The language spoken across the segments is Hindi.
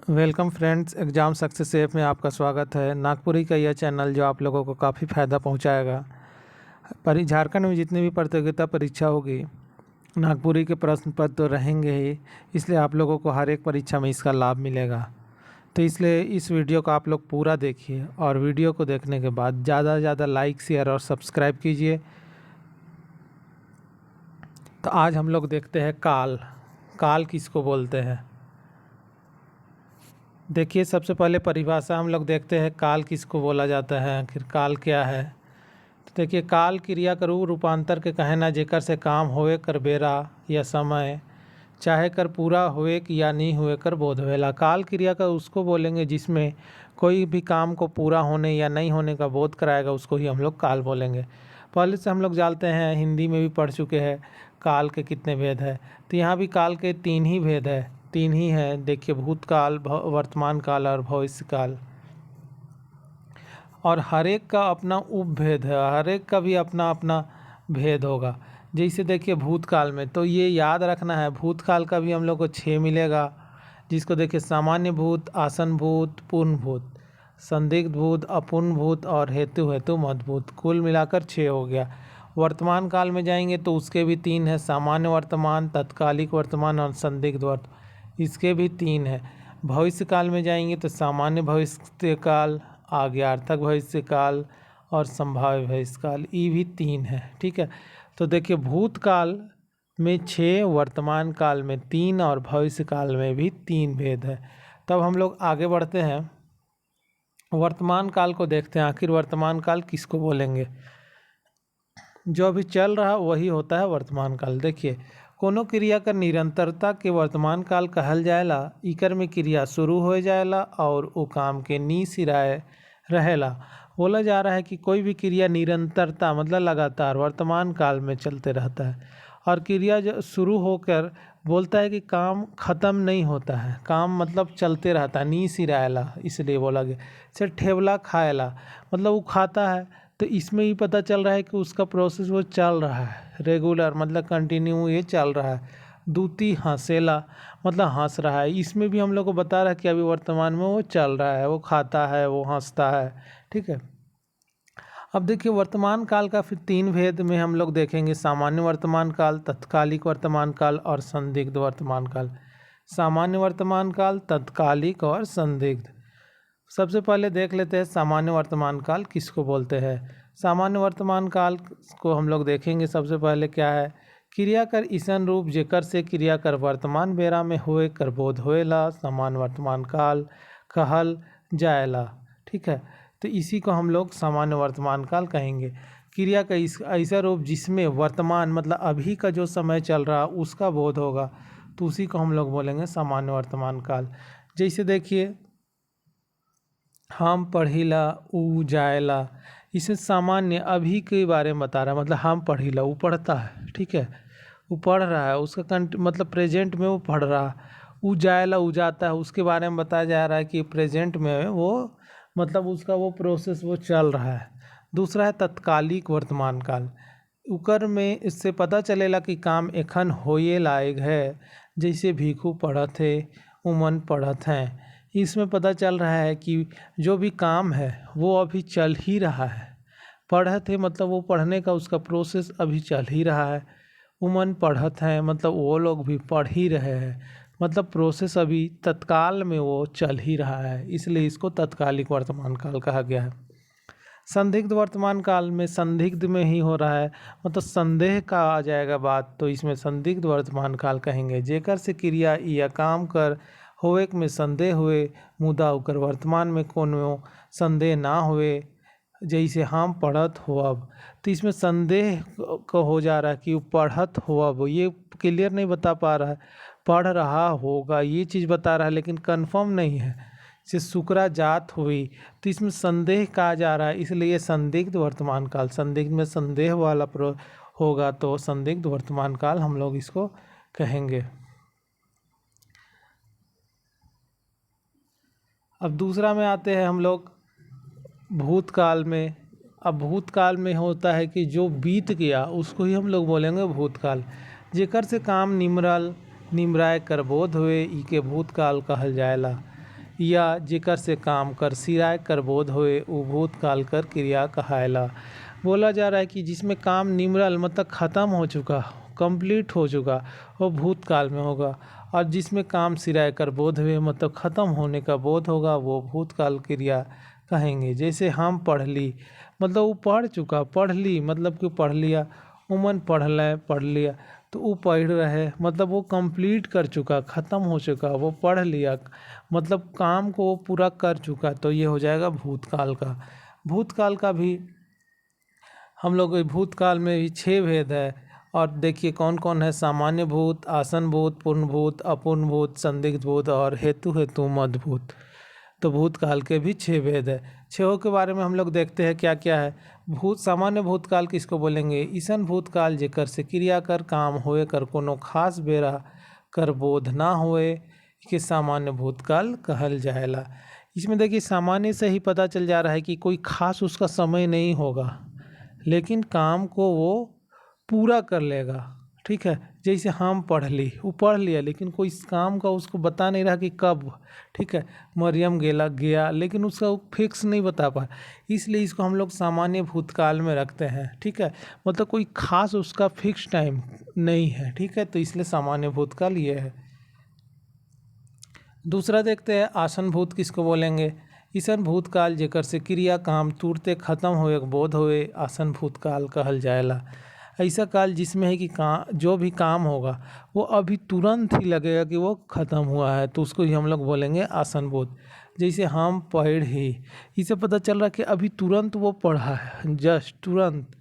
Welcome friends, exam success app में आपका स्वागत है। नागपुरी का यह चैनल जो आप लोगों को काफ़ी फ़ायदा पहुंचाएगा। झारखंड में जितनी भी प्रतियोगिता परीक्षा होगी, नागपुरी के प्रश्न पत्र तो रहेंगे ही, इसलिए आप लोगों को हर एक परीक्षा में इसका लाभ मिलेगा। तो इसलिए इस वीडियो को आप लोग पूरा देखिए और वीडियो को देखने के बाद ज़्यादा से ज़्यादा लाइक, शेयर और सब्सक्राइब कीजिए। तो आज हम लोग देखते हैं काल। काल किसको बोलते हैं? देखिए, सबसे पहले परिभाषा हम लोग देखते हैं, काल किसको बोला जाता है, आखिर काल क्या है। तो देखिए, काल क्रिया करू रूपांतर के कहना जेकर से काम होए कर बेरा या समय, चाहे कर पूरा होए कि या नहीं हुए कर बोध होएला। काल क्रिया का उसको बोलेंगे जिसमें कोई भी काम को पूरा होने या नहीं होने का बोध कराएगा, उसको ही हम लोग काल बोलेंगे। पहले से हम लोग जानते हैं, हिंदी में भी पढ़ चुके हैं काल के कितने भेद है। तो यहाँ भी काल के तीन ही भेद है, तीन ही है। देखिए, भूतकाल, वर्तमान काल और भविष्य काल। और हर एक का अपना उपभेद है, हर एक का भी अपना अपना भेद होगा। जैसे देखिए, भूतकाल में तो ये याद रखना है, भूतकाल का भी हम लोग को 6 मिलेगा, जिसको देखिए सामान्य भूत, आसन भूत, पूर्ण भूत, संदिग्ध भूत, अपूर्ण भूत और हेतु मदभूत। कुल मिलाकर 6 हो गया। वर्तमान काल में जाएंगे तो उसके भी 3 है, सामान्य वर्तमान, तत्कालिक वर्तमान और संदिग्ध वर्तमान, इसके भी 3 है। भविष्य काल में जाएंगे तो सामान्य भविष्य काल, आज्ञार्थक भविष्य काल और संभाव्य भविष्य काल, ये भी 3 है। ठीक है, तो देखिए, भूतकाल में 6, वर्तमान काल में 3 और भविष्य काल में भी 3 भेद है। तब हम लोग आगे बढ़ते हैं, वर्तमान काल को देखते हैं। आखिर वर्तमान काल किसको बोलेंगे? जो अभी चल रहा वही होता है वर्तमान काल। देखिए, कोनो क्रिया कर निरंतरता के वर्तमान काल कहल जाएला। इकर में क्रिया शुरू हो जाएला और वो काम के नी सिराए रहेला। बोला जा रहा है कि कोई भी क्रिया निरंतरता मतलब लगातार वर्तमान काल में चलते रहता है, और क्रिया जो शुरू होकर बोलता है कि काम ख़त्म नहीं होता है, काम मतलब चलते रहता है, नी सिराएला, इसलिए बोला गया। जैसे ठेवला खाएला, मतलब वो खाता है, तो इसमें ही पता चल रहा है कि उसका प्रोसेस वो चल रहा है, रेगुलर मतलब कंटिन्यू ये चल रहा है। दूती हंसेला, मतलब हंस रहा है, इसमें भी हम लोग को बता रहा है कि अभी वर्तमान में वो चल रहा है, वो खाता है, वो हंसता है। ठीक है, अब देखिए, वर्तमान काल का फिर 3 भेद में हम लोग देखेंगे, सामान्य वर्तमान काल, तत्कालिक वर्तमान काल और संदिग्ध वर्तमान काल। सामान्य वर्तमान काल, तत्कालिक और संदिग्ध। सबसे पहले देख लेते हैं सामान्य वर्तमान काल किसको बोलते हैं। सामान्य वर्तमान काल को हम लोग देखेंगे, सबसे पहले क्या है, क्रिया कर ईसन रूप जेकर से क्रिया कर वर्तमान बेरा में होए कर बोध होएला, सामान्य वर्तमान काल कहल जाएला। ठीक है, तो इसी को हम लोग सामान्य वर्तमान काल कहेंगे। क्रिया का ऐसा रूप जिसमें वर्तमान मतलब अभी का जो समय चल रहा उसका बोध होगा, तो उसी को हम लोग बोलेंगे सामान्य वर्तमान काल। जैसे देखिए, हम पढ़ीला, ऊ जाएला, इसे सामान्य अभी के बारे में बता रहा है। मतलब हम पढ़ीला, वो पढ़ता है, ठीक है, वो पढ़ रहा है, उसका मतलब प्रेजेंट में वो पढ़ रहा। ऊ जाएला, ऊ जाता है, उसके बारे में बताया जा रहा है कि प्रेजेंट में वो मतलब उसका वो प्रोसेस वो चल रहा है। दूसरा है तत्कालिक वर्तमान काल। उकर में इससे पता चलेला कि काम एखन होए लायक है। जैसे भीखू पढ़त है, उमन पढ़त हैं, इसमें पता चल रहा है कि जो भी काम है वो अभी चल ही रहा है। पढ़त है मतलब वो पढ़ने का उसका प्रोसेस अभी चल ही रहा है। उमन पढ़त हैं मतलब वो लोग भी पढ़ ही रहे हैं, मतलब प्रोसेस अभी तत्काल में वो चल ही रहा है, इसलिए इसको तत्कालिक वर्तमान काल कहा गया है। संदिग्ध वर्तमान काल में संदिग्ध में ही हो रहा है, मतलब संदेह का आ जाएगा बात, तो इसमें संदिग्ध वर्तमान काल कहेंगे। जेकर से क्रिया या काम कर होवे में संदेह हुए, मुदा उकर वर्तमान में कोनो संदेह ना हुए। जैसे हम पढ़त हो अब, तो इसमें संदेह को हो जा रहा है कि वो पढ़त हो अब, ये क्लियर नहीं बता पा रहा है। पढ़ रहा होगा ये चीज़ बता रहा है, लेकिन कंफर्म नहीं है। जैसे शुक्रा जात हुई, तो इसमें संदेह कहा जा रहा है, इसलिए संदिग्ध वर्तमान काल, संदिग्ध में संदेह वाला होगा, तो संदिग्ध वर्तमान काल हम लोग इसको कहेंगे। अब दूसरा में आते हैं हम लोग भूतकाल में। अब भूतकाल में होता है कि जो बीत गया उसको ही हम लोग बोलेंगे भूतकाल। जेकर से काम निमराल निमराय कर बोध हुए, इके भूतकाल कहल जाएला। या जेकर से काम कर सिराय कर बोध होए उ भूतकाल कर क्रिया कहायला। बोला जा रहा है कि जिसमें काम निमरल मतलब ख़त्म हो चुका, कंप्लीट हो चुका, वो भूतकाल में होगा, और जिसमें काम सिराय कर बोध हुए मतलब ख़त्म होने का बोध होगा वो भूतकाल क्रिया कहेंगे। जैसे हम पढ़ ली मतलब वो पढ़ चुका, पढ़ ली मतलब कि पढ़ लिया, उमन पढ़ लिया तो वो पढ़ रहे मतलब वो कंप्लीट कर चुका, ख़त्म हो चुका, वो पढ़ लिया मतलब काम को वो पूरा कर चुका, तो ये हो जाएगा भूतकाल का। भूतकाल का भी हम लोग भूतकाल में भी 6 भेद है, और देखिए कौन कौन है। सामान्य भूत, आसन भूत, पूर्ण भूत, अपूर्ण भूत, संदिग्ध भूत और हेतु मद भूत। तो भूतकाल के भी 6 भेद है। 6 के बारे में हम लोग देखते हैं क्या क्या है। सामान्य भूतकाल किसको बोलेंगे? ईसन भूतकाल जेकर से क्रिया कर काम होए कर कोनो खास बेरा कर बोध ना होए कि सामान्य भूतकाल कहल जाएला। इसमें देखिए सामान्य से ही पता चल जा रहा है कि कोई खास उसका समय नहीं होगा, लेकिन काम को वो पूरा कर लेगा। ठीक है, जैसे हम पढ़ ली, वो पढ़ लिया लेकिन कोई इस काम का उसको बता नहीं रहा कि कब। ठीक है, मरियम गया लेकिन उसका फिक्स नहीं बता पा, इसलिए इसको हम लोग सामान्य भूतकाल में रखते हैं। ठीक है, मतलब कोई खास उसका फिक्स टाइम नहीं है। ठीक है, तो इसलिए सामान्य भूतकाल ये है। दूसरा देखते हैं आसन भूत किसको बोलेंगे? ईसन भूतकाल जेकर से क्रिया काम तुरते खत्म होए बोध होए आसन भूतकाल कहल जाएला। ऐसा काल जिसमें है कि जो भी काम होगा वो अभी तुरंत ही लगेगा कि वो ख़त्म हुआ है, तो उसको ही हम लोग बोलेंगे आसन भूत। जैसे हम पढ़ ही, इससे पता चल रहा है कि अभी तुरंत वो पढ़ा है, जस्ट तुरंत।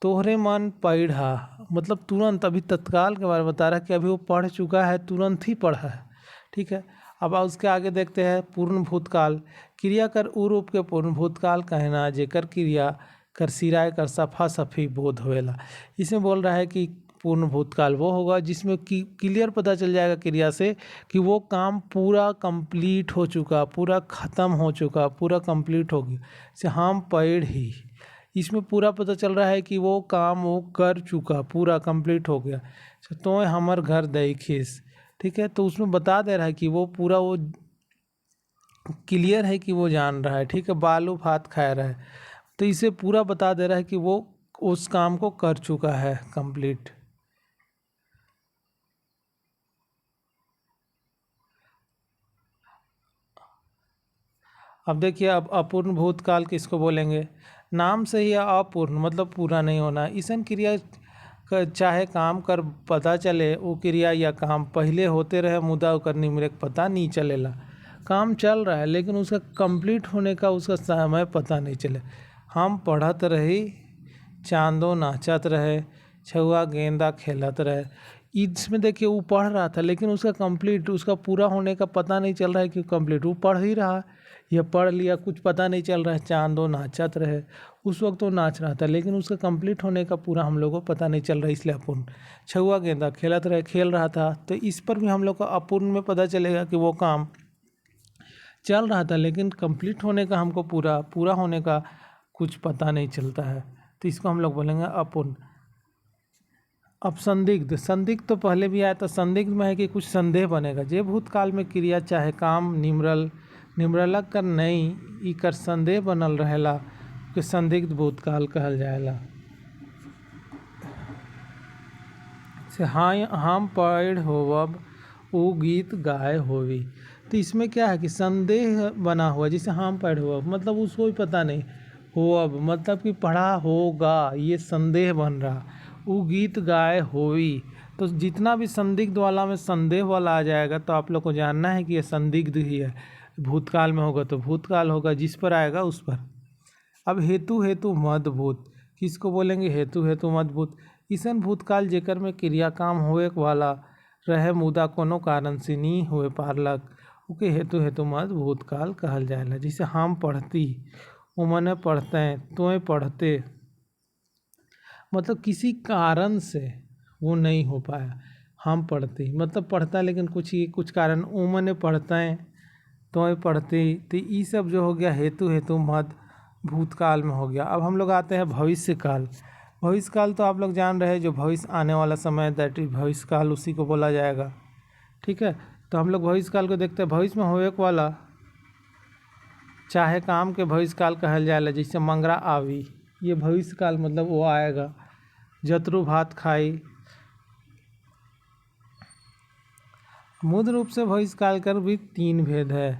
तोहरे मन पढ़ा मतलब तुरंत, अभी तत्काल के बारे में बता रहा है कि अभी वो पढ़ चुका है, तुरंत ही पढ़ा है। ठीक है, अब उसके आगे देखते हैं पूर्ण भूतकाल। क्रिया कर उ रूप के पूर्ण भूतकाल कहना जेकर क्रिया कर सिराय कर सफा सफी बोध होएला। इसमें बोल रहा है कि पूर्ण भूतकाल वो होगा जिसमें कि क्लियर पता चल जाएगा क्रिया से कि वो काम पूरा कंप्लीट हो चुका, पूरा ख़त्म हो चुका, पूरा कंप्लीट हो गया। जैसे हम पढ़ ही, इसमें पूरा पता चल रहा है कि वो काम वो कर चुका, पूरा कंप्लीट हो गया। तो हमर घर देखिस, ठीक है, तो उसमें बता दे रहा है कि वो पूरा वो क्लियर है कि वो जान रहा है। ठीक है, बालू भात खा रहा है, तो इसे पूरा बता दे रहा है कि वो उस काम को कर चुका है कंप्लीट। अब देखिए, अब अपूर्ण भूतकाल किसको बोलेंगे? नाम से ही अपूर्ण मतलब पूरा नहीं होना। ईसन क्रिया चाहे काम कर पता चले वो क्रिया या काम पहले होते रहे मुदा ओकर निमरेक पता नहीं चलेला। काम चल रहा है लेकिन उसका कंप्लीट होने का उसका समय पता नहीं चले। हम पढ़त रही, चांदो नाचत रहे, छुआ गेंदा खेलत रहे। इसमें देखिए वो पढ़ रहा था लेकिन उसका कंप्लीट, उसका पूरा होने का पता नहीं चल रहा है कि कंप्लीट वो पढ़ ही रहा है या पढ़ लिया, कुछ पता नहीं चल रहा है। चांदो नाचत रहे, उस वक्त वो नाच रहा था लेकिन उसका कंप्लीट होने का पूरा हम लोग को पता नहीं चल रहा है, इसलिए अपूर्ण। छुआ गेंदा खेलत रहे, खेल रहा था, तो इस पर भी हम लोग को अपूर्ण में पता चलेगा कि वो काम चल रहा था लेकिन कंप्लीट होने का हमको पूरा होने का कुछ पता नहीं चलता है, तो इसको हम लोग बोलेंगे अपूर्ण। अब संदिग्ध तो पहले भी आया था। संदिग्ध में है कि कुछ संदेह बनेगा। जे भूतकाल में क्रिया चाहे काम निमरला कर नहीं ई कर संदेह बनल रहेला कि संदिग्ध भूतकाल कहल जाएला। से हाँ हम पढ़ होवब वो गीत गाए होवी, तो इसमें क्या है कि संदेह बना हुआ। जैसे हम पढ़ होवब मतलब उसको भी पता नहीं, होवब मतलब कि पढ़ा होगा, ये संदेह बन रहा। वो गीत गाए होवी, तो जितना भी संदिग्ध वाला में संदेह वाला आ जाएगा तो आप लोग को जानना है कि ये संदिग्ध ही है। भूतकाल में होगा तो भूतकाल होगा, जिस पर आएगा उस पर। अब हेतु मदभूत किसको बोलेंगे? हेतु मदभूत। ईसन भूतकाल जेकर में क्रिया काम होए वाला रहे मुदा कोनो कारण से नहीं हुए पारलक ओके हेतु मद भूतकाल कहल जाएला। जैसे हम पढ़ती, उमने पढ़ते, तोय पढ़ते, मतलब किसी कारण से वो नहीं हो पाया। हम पढ़ती मतलब पढ़ता लेकिन कुछ कारण, उमने पढ़ते तोय पढ़ती, तो ये सब जो हो गया हेतु मद भूतकाल में हो गया। अब हम लोग आते हैं भविष्य काल। भविष्य काल तो आप लोग जान रहे हैं, जो भविष्य आने वाला समय, दैट इज भविष्य काल, उसी को बोला जाएगा। ठीक है, तो हम लोग भविष्य काल को देखते हैं। भविष्य में होए वाला चाहे काम के भविष्य काल कहल जाएला, जैसे मंगरा आवी, ये भविष्य काल मतलब वो आएगा। जतरू भात खाई, मूल रूप से भविष्य काल का भी 3 भेद है।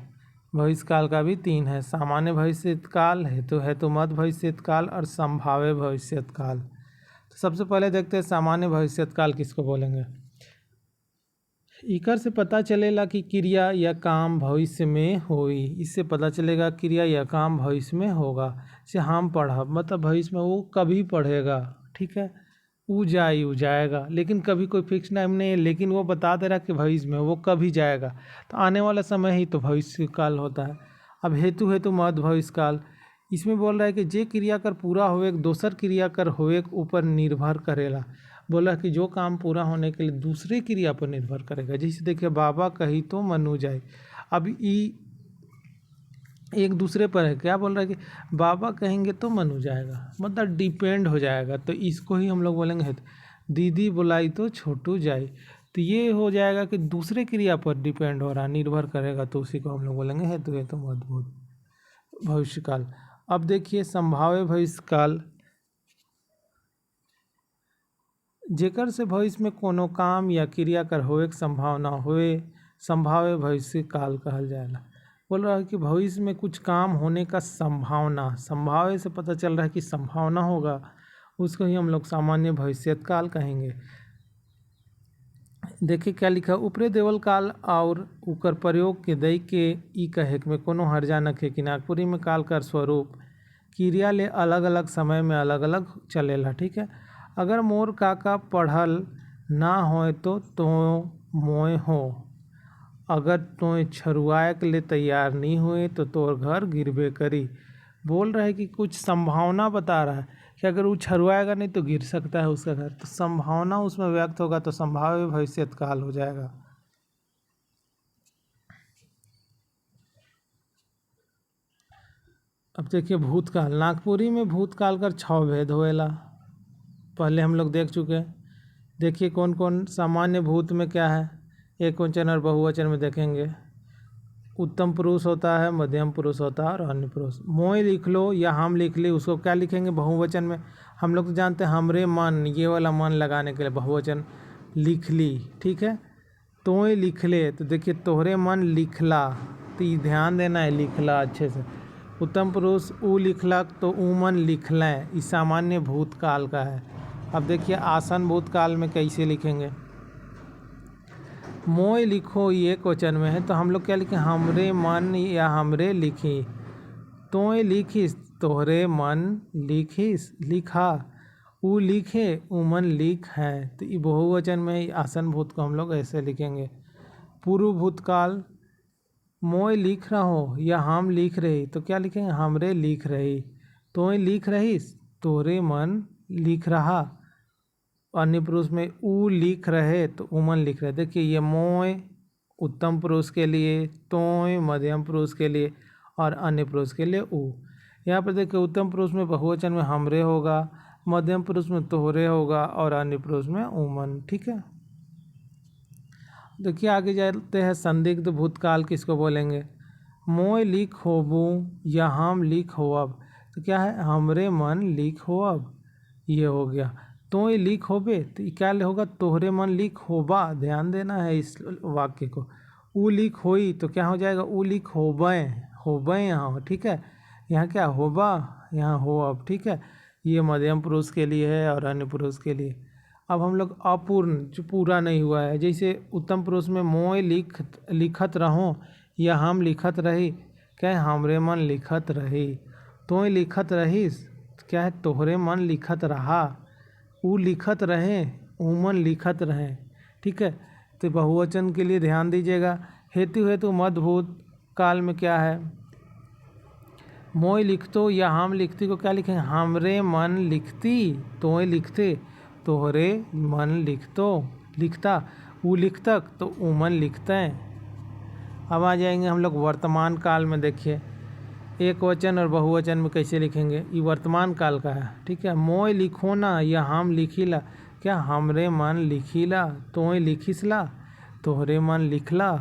भविष्य काल का भी 3 है, सामान्य भविष्यत काल, हेतु मध्य भविष्यत काल और संभाव्य भविष्यत काल। तो सबसे पहले देखते हैं सामान्य भविष्यत काल किसको बोलेंगे। इकर से पता चलेला कि क्रिया या काम भविष्य में होई, इससे पता चलेगा क्रिया या काम भविष्य में होगा। जैसे हम पढ़ब मतलब भविष्य में वो कभी पढ़ेगा, ठीक है, वो जाएगा, लेकिन कभी कोई फिक्स टाइम नहीं है, लेकिन वो बता दे रहा कि भविष्य में वो कभी जाएगा, तो आने वाला समय ही तो भविष्य काल होता है। अब हेतु मध्य भविष्य काल, इसमें बोल रहा है कि जे क्रिया कर पूरा होवे दोसर क्रिया कर होवे के ऊपर निर्भर करेला। बोला कि जो काम पूरा होने के लिए दूसरे क्रिया पर निर्भर करेगा। जैसे देखिए बाबा कही तो मनु जाए, अब ये एक दूसरे पर है। क्या बोल रहा है कि बाबा कहेंगे तो मनु जाएगा, मतलब डिपेंड हो जाएगा, तो इसको ही हम लोग बोलेंगे दीदी बुलाई तो छोटू जाए। तो ये हो जाएगा कि दूसरे क्रिया पर डिपेंड हो रहा, निर्भर करेगा, तो उसी को हम लोग बोलेंगे हेतु मध्य भविष्य काल। अब देखिए संभाव्य भविष्य काल, जेकर से भविष्य में कोनो काम या क्रिया कर होए के संभावना होए, संभाव्य भविष्य काल कहल जाएगा। बोल रहा है कि भविष्य में कुछ काम होने का संभावना, संभाव्य से पता चल रहा है कि संभावना होगा, उसको ही हम लोग सामान्य भविष्यत काल कहेंगे। देखिए क्या लिखा, ऊपरे देवल काल और उकर प्रयोग के दई के ई कहे में कोनो हर्जा नखे कि नागपुरी में काल कर स्वरूप क्रिया ले अलग अलग समय में अलग अलग चलेला, ठीक है। अगर मोर काका पढ़ल ना होए तो मोए हो, अगर तोय छरुआए के लिए तैयार नहीं हुए तो तोर घर गिरबे करी। बोल रहा है कि कुछ संभावना बता रहा है कि अगर वो छरुआएगा नहीं तो गिर सकता है उसका घर, तो संभावना उसमें व्यक्त होगा, तो संभाव्य भविष्यत काल हो जाएगा। अब देखिए भूतकाल, नागपुरी में भूतकाल का 6 भेद होएला, पहले हम लोग देख चुके हैं। देखिए कौन कौन सामान्य भूत में क्या है, एक वचन और बहुवचन में देखेंगे। उत्तम पुरुष होता है, मध्यम पुरुष होता है और अन्य पुरुष। मोय लिख लो या हम लिख ली, उसको क्या लिखेंगे बहुवचन में। हम लोग तो जानते हैं हमरे मन, ये वाला मन लगाने के लिए बहुवचन लिख ली, ठीक है। तोय लिख ले, तो देखिए तोहरे मन लिखला, तो ये ध्यान देना है, लिखला अच्छे से। उत्तम पुरुष ऊ लिखलक तो ऊ मन लिखलें, इस सामान्य भूतकाल का है। अब देखिए आसन भूतकाल में कैसे लिखेंगे। मोय लिखो ये क्वेश्चन में है, तो हम लोग क्या लिखें, हमरे मन या हमरे लिखी। तोय लिखिस, तोहरे मन लिखिस, लिखा। ऊ लिखे, ऊ मन लिख है, तो ये बहुवचन में आसन भूत को हम लोग ऐसे लिखेंगे। पूर्व भूतकाल, मोय लिख रहो या हम लिख रही, तो क्या लिखेंगे, हमरे लिख रही। तोय लिख रहीस, तोरे मन लिख रहा। अन्य पुरुष में ऊ लिख रहे, तो उमन लिख रहे। देखिए ये मोय उत्तम पुरुष के लिए, तोय मध्यम पुरुष के लिए और अन्य पुरुष के लिए ऊ। यहाँ पर देखिए उत्तम पुरुष में बहुवचन में हमरे होगा, मध्यम पुरुष में तोहरे होगा और अन्य पुरुष में उमन, ठीक है। देखिए आगे जाते हैं संदिग्ध भूतकाल किसको बोलेंगे। मोय लिख होबू या हम लिख होअब, तो क्या है, हमरे मन लिख होअब, ये हो गया। तोय लिख होबे, तो क्या होगा, तोहरे मन लिख होबा, ध्यान देना है इस वाक्य को। ऊ लिख होई, तो क्या हो जाएगा, ऊ लिख होबे, होबे यहाँ, ठीक है। यहाँ क्या होबा, यहाँ हो अब, ठीक है। ये मध्यम पुरुष के लिए है और अन्य पुरुष के लिए। अब हम लोग अपूर्ण जो पूरा नहीं हुआ है, जैसे उत्तम पुरुष में मोय लिखत रहो या हम लिखत रही, क्या है, हमरे मन लिखत रही। तोय लिखत रहीस, क्या है, तोहरे मन लिखत रहा। ऊ लिखत रहे, उमन लिखत रहे, ठीक है। तो बहुवचन के लिए ध्यान दीजिएगा। हेतु मध्य भूत काल में क्या है, मोय लिखतो या हम लिखती को क्या लिखेंगे, हमरे मन लिखती, तोय लिखते, तोहरे मन लिखतो, लिखता। ऊ लिखतक, तो उमन लिखते। अब आ जाएंगे हम लोग वर्तमान काल में। देखिए एक वचन और बहुवचन में कैसे लिखेंगे, ये वर्तमान काल का है, ठीक है। मोय लिखो ना या हम लिखीला, क्या, हमरे मन लिखीला। तोय लिखिसला, तोहरे मन लिखला।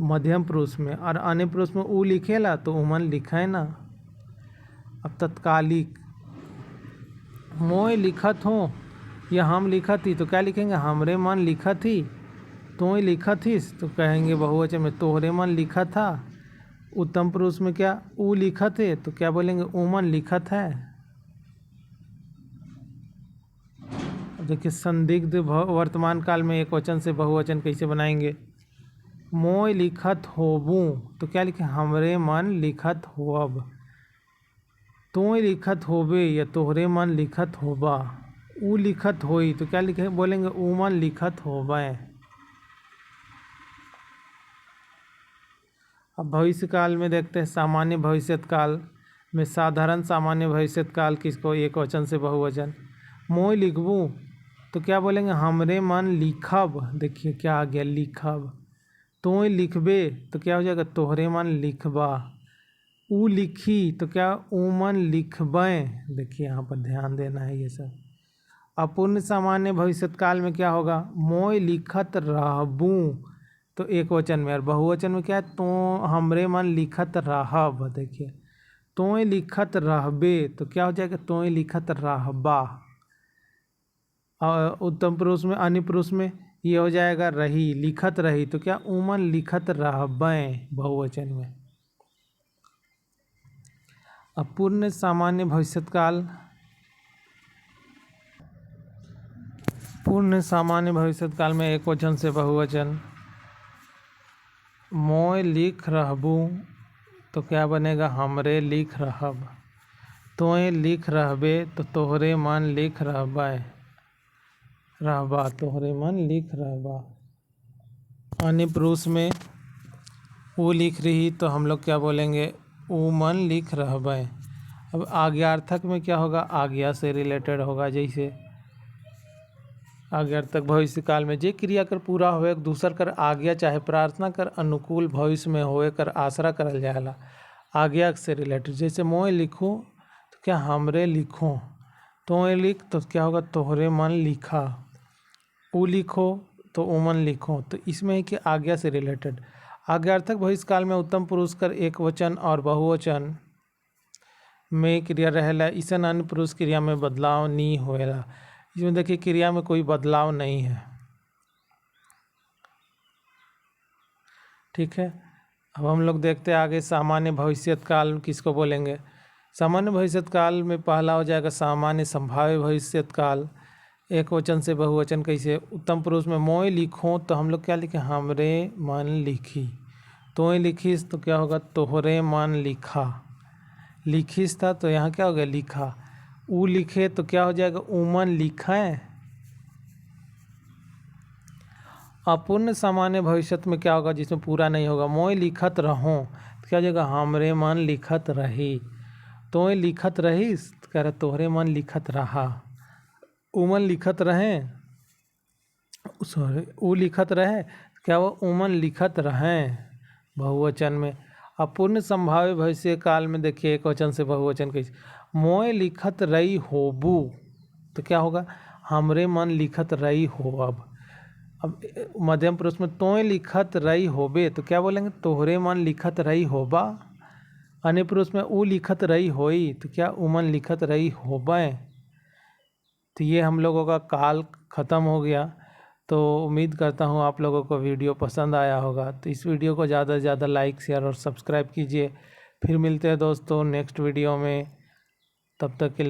मध्यम पुरुष में, और अन्य पुरुष में ऊ लिखेला तो उमन लिखे ना। अब तत्कालिक, मोय लिखत हो या हम लिखत ही, तो क्या लिखेंगे, हमरे मन लिखत ही, तो ही लिखत हिस, तो कहेंगे बहुवचन में तोहरे मन लिखत था। उत्तम पुरुष में क्या, ऊ लिखत है, तो क्या बोलेंगे, उमन लिखत है। देखिए संदिग्ध वर्तमान काल में एक वचन से बहुवचन कैसे बनाएंगे। मोय लिखत होबू, तो क्या लिखे, हमरे मन लिखत होब। तोय लिखत होबे या तोहरे मन लिखत होबा। ऊ लिखत होई, तो क्या लिखे, बोलेंगे उमन लिखत होबे। अब भविष्य काल में देखते हैं, सामान्य भविष्यत काल में साधारण सामान्य भविष्यत काल किसको, एक वचन से बहुवचन। मोय लिखबू, तो क्या बोलेंगे, हमरे मन लिखब। देखिए क्या आ गया, लिखब। तोय लिखबे, तो क्या हो जाएगा, तोहरे मन लिखबा। ऊ लिखी, तो क्या, उमन लिखबें। देखिए यहाँ पर ध्यान देना है ये सब। अपूर्ण सामान्य भविष्यत काल में क्या होगा, मोय लिखत रहबू, तो एक वचन में, और बहुवचन में क्या है, तो हमरे मन लिखत रहब। देखिए तोय लिखत रहबे, तो क्या हो जाएगा, तोय लिखत रहबा। और उत्तम पुरुष में, अन्य पुरुष में ये हो जाएगा रही, लिखत रही, तो क्या, उमन लिखत रहबें बहुवचन में। अपूर्ण सामान्य भविष्यत काल, पूर्ण सामान्य भविष्यत काल में एक वचन से बहुवचन। मोय लिख रहबू, तो क्या बनेगा, हमरे लिख रहब। तोय लिख रहबे, तो तोहरे मन लिख रहबे, रहबा, तोहरे मन लिख रहबा। अन्य पुरुष में वो लिख रही, तो हम लोग क्या बोलेंगे, ऊ मन लिख रहबे। अब आज्ञार्थक में क्या होगा, आज्ञा से रिलेटेड होगा। जैसे आज्ञार्थक भविष्य काल में जे क्रिया कर पूरा होए दूसर कर आज्ञा चाहे प्रार्थना कर अनुकूल भविष्य में होए कर आसरा करल जाएला, आज्ञा से रिलेटेड। जैसे मोय लिखूँ, तो क्या, हमरे लिखूँ। तोय लिख, तो क्या होगा, तोहरे मन लिखा। ऊ लिखो, तो उमन लिखो। तो इसमें है कि आज्ञा से रिलेटेड। आज्ञार्थक भविष्य काल में उत्तम पुरुष कर एक वचन और बहुवचन में क्रिया रहेला, इसन अन्य पुरुष क्रिया में बदलाव नहीं होएला। इसमें देखिए क्रिया में कोई बदलाव नहीं है। ठीक है, अब हम लोग देखते हैं आगे सामान्य भविष्यत काल किसको बोलेंगे। सामान्य भविष्यत काल में पहला हो जाएगा सामान्य संभाव्य भविष्यत काल, एक वचन से बहुवचन कैसे। उत्तम पुरुष में मोय लिखो, तो हम लोग क्या लिखे, हमरे मन लिखी। तोय लिखिस, तो क्या होगा, तोहरे मन लिखा। लिखिस था, तो यहाँ क्या हो गया, लिखा। ऊ लिखे, तो क्या हो जाएगा, उमन लिखें। अपूर्ण सामान्य भविष्यत में क्या होगा, जिसमें पूरा नहीं होगा, मोय लिखत रहूं, तो क्या हो जाएगा, हमरे मन लिखत रही। तोय लिखत रहीस, तो कह रहा तोहरे मन लिखत रहा। उमन लिखत रहें, सॉरी, ऊ लिखत रहे, तो क्या वो उमन लिखत रहें बहुवचन में। अपूर्ण संभाव्य भविष्य काल में देखिए एक वचन से बहुवचन कैसे। मोय लिखत रही होबू, तो क्या होगा, हमरे मन लिखत रही हो। अब मध्यम पुरुष में तोय लिखत रही होबे, तो क्या बोलेंगे, तोहरे मन लिखत रही होबा। अन्य पुरुष में ऊ लिखत रही होई, तो क्या, उमन लिखत रही होबे। तो ये हम लोगों का काल ख़त्म हो गया। तो उम्मीद करता हूँ आप लोगों को वीडियो पसंद आया होगा। तो इस वीडियो को ज़्यादा से ज़्यादा लाइक, शेयर और सब्सक्राइब कीजिए। फिर मिलते हैं दोस्तों नेक्स्ट वीडियो में, तब तक के लिए।